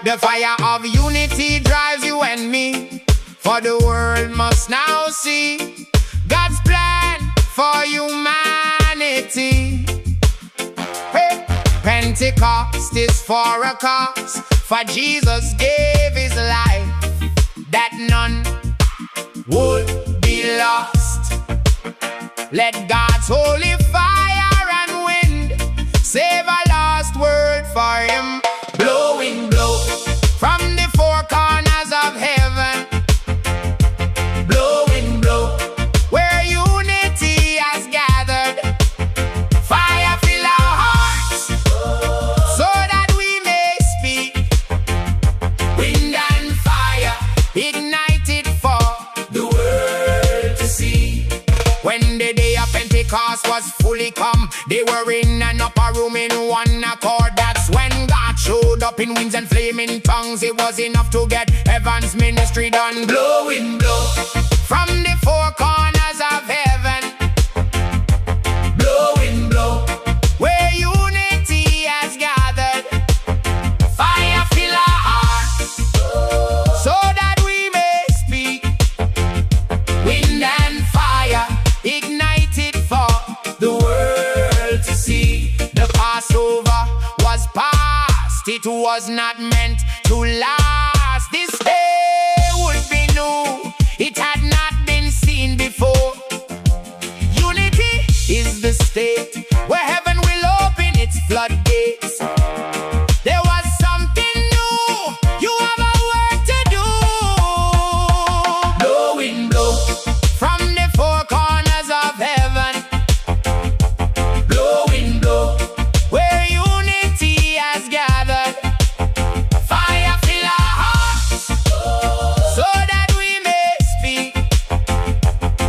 The fire of unity drives you and me, for the world must now see God's plan for humanity. Hey. Pentecost is for a cause, for Jesus gave his life, that none would be lost. Let God's holy fire and wind save a lost word for him. Blowing, blow from the four corners of heaven. Blowing, blow where unity has gathered. Fire fill our hearts so that we may speak. Wind and fire ignited for the world to see. When the day of Pentecost was fully come, they were in an upper room in one accord. That's when God showed up in winds and flaming tongues. It was enough to get heaven's ministry done. Blowing, blow from the four corners of heaven. Blowing, blow where unity has gathered. Fire fill our hearts so that we may speak. Wind and fire ignited for the world to see. The Passover was past, it was not meant to last. This day would be new, it had not been seen before. Unity is the state where heaven will open its floodgates. There was something new, you have a work to do. Blowing, blow from the four corners of heaven. Blowing, blow where unity has gathered. Fire fill our hearts so that we may speak.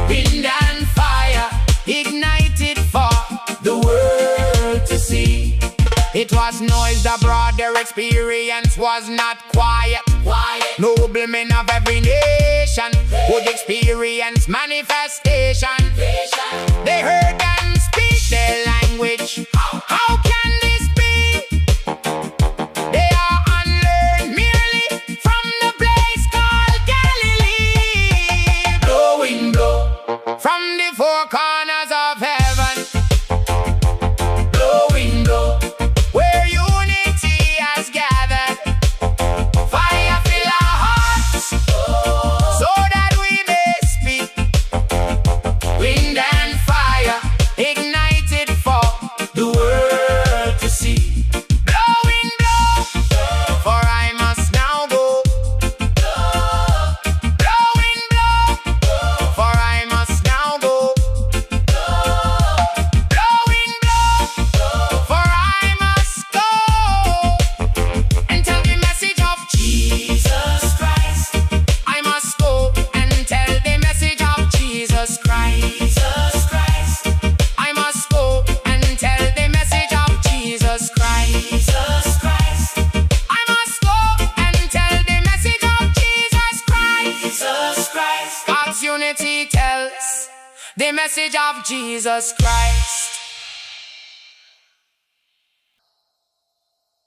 Wind and fire ignited for the world to see. It was noise abroad, their experience was not quiet. Noblemen of every nation would experience manifestation. They heard and speak their language. How can this be? They are unlearned merely from the place called Galilee. Blowing, blow from the four corners of heaven. Blowing, blow where unity has gathered. Fire fill our hearts so that we may speak. Wind and fire ignited for the world to see. Blowing, blow, for I must now go. Blowing, blow, for I must now go. Blowing, blow, for I must go and tell the message of Jesus Christ. I must go and tell the message of Jesus Christ. I must go and tell the message of Jesus Christ. I must go and tell the message of Jesus Christ. God's unity tells the message of Jesus Christ.